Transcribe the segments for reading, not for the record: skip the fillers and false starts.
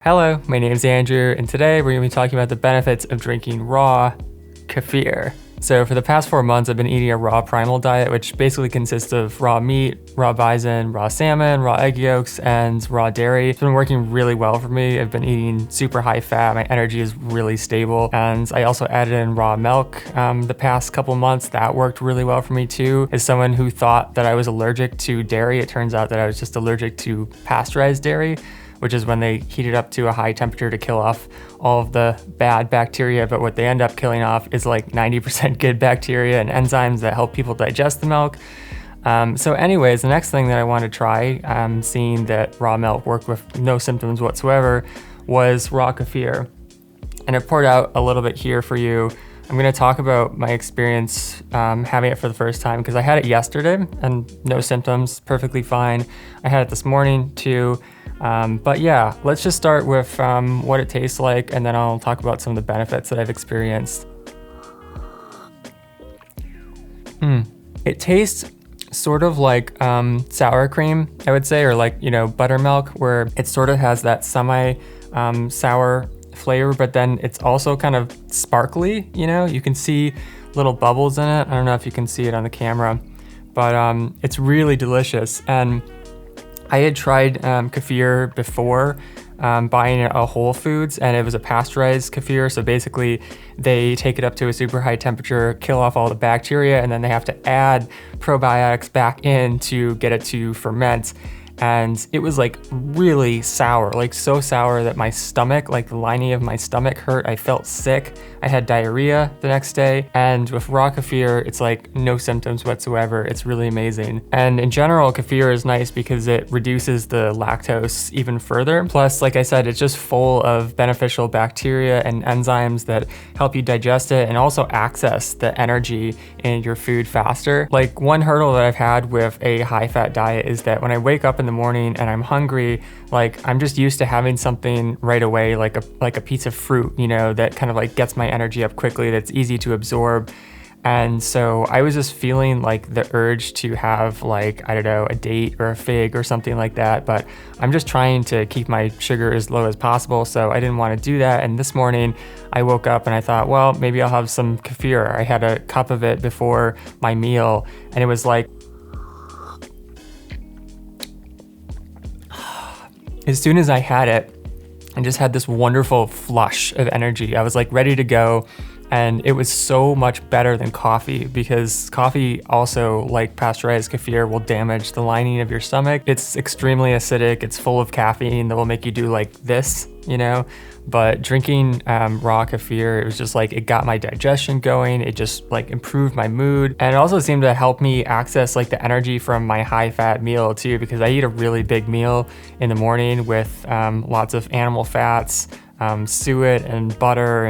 Hello, my name is Andrew, and today we're going to be talking about the benefits of drinking raw kefir. So for the past 4 months, I've been eating a raw primal diet, which basically consists of raw meat, raw bison, raw salmon, raw egg yolks, and raw dairy. It's been working really well for me. I've been eating super high fat. My energy is really stable. And I also added in raw milk the past couple months. That worked really well for me too. As someone who thought that I was allergic to dairy, it turns out that I was just allergic to pasteurized dairy, which is when they heat it up to a high temperature to kill off all of the bad bacteria. But what they end up killing off is like 90% good bacteria and enzymes that help people digest the milk. So anyways, the next thing that I wanted to try, seeing that raw milk worked with no symptoms whatsoever, was raw kefir. And I poured out a little bit here for you. I'm gonna talk about my experience having it for the first time, because I had it yesterday and no symptoms, perfectly fine. I had it this morning too. But yeah, let's just start with what it tastes like, and then I'll talk about some of the benefits that I've experienced. It tastes sort of like sour cream, I would say, or like, buttermilk, where it sort of has that sour flavor, but then it's also kind of sparkly, you can see little bubbles in it. I don't know if you can see it on the camera, but it's really delicious. And I had tried kefir before, buying it at Whole Foods, and it was a pasteurized kefir. So basically they take it up to a super high temperature, kill off all the bacteria, and then they have to add probiotics back in to get it to ferment. And it was like really sour, like so sour that my stomach, like the lining of my stomach hurt. I felt sick. I had diarrhea the next day. And with raw kefir, it's like no symptoms whatsoever. It's really amazing. And in general, kefir is nice because it reduces the lactose even further. Plus, like I said, it's just full of beneficial bacteria and enzymes that help you digest it and also access the energy in your food faster. Like one hurdle that I've had with a high fat diet is that when I wake up in the morning and I'm hungry, like I'm just used to having something right away, like a piece of fruit, that kind of like gets my energy up quickly, that's easy to absorb. And so I was just feeling like the urge to have, like, I don't know, a date or a fig or something like that. But I'm just trying to keep my sugar as low as possible, so I didn't want to do that. And this morning I woke up and I thought, well, maybe I'll have some kefir. I had a cup of it before my meal, and it was like, as soon as I had it, I just had this wonderful flush of energy. I was like ready to go. And it was so much better than coffee, because coffee also, like pasteurized kefir, will damage the lining of your stomach. It's extremely acidic. It's full of caffeine that will make you do like this, But drinking raw kefir, it was just like, it got my digestion going. It just like improved my mood. And it also seemed to help me access like the energy from my high fat meal too, because I eat a really big meal in the morning with lots of animal fats, suet and butter,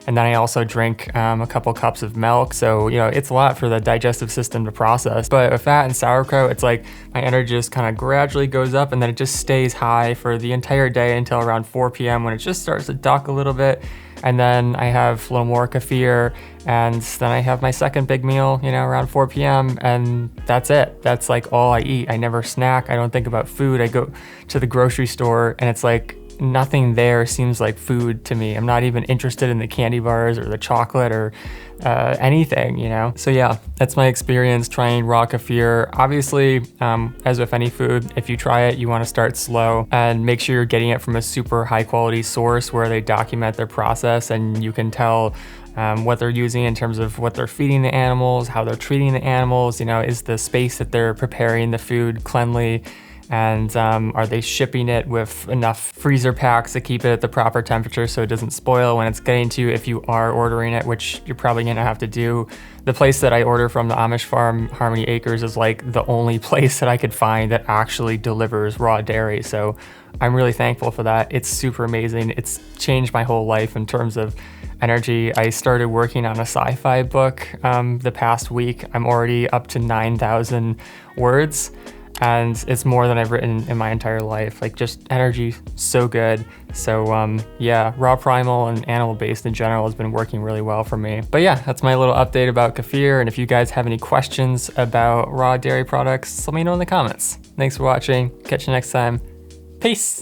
and then I also drink a couple cups of milk. So, it's a lot for the digestive system to process. But with that and sauerkraut, it's like my energy just kind of gradually goes up, and then it just stays high for the entire day until around 4 p.m. when it just starts to duck a little bit. And then I have a little more kefir, and then I have my second big meal, around 4 p.m. And that's it. That's like all I eat. I never snack. I don't think about food. I go to the grocery store and it's like, nothing there seems like food to me. I'm not even interested in the candy bars or the chocolate or anything, So yeah, that's my experience trying raw kefir. Obviously, as with any food, if you try it, you want to start slow and make sure you're getting it from a super high quality source where they document their process and you can tell what they're using in terms of what they're feeding the animals, how they're treating the animals, is the space that they're preparing the food cleanly? And are they shipping it with enough freezer packs to keep it at the proper temperature so it doesn't spoil when it's getting to you, if you are ordering it, which you're probably gonna have to do. The place that I order from, the Amish farm, Harmony Acres, is like the only place that I could find that actually delivers raw dairy. So I'm really thankful for that. It's super amazing. It's changed my whole life in terms of energy. I started working on a sci-fi book the past week. I'm already up to 9,000 words. And it's more than I've written in my entire life. Like, just energy, so good. So yeah, raw primal and animal based in general has been working really well for me. But yeah, that's my little update about kefir. And if you guys have any questions about raw dairy products, let me know in the comments. Thanks for watching. Catch you next time. Peace.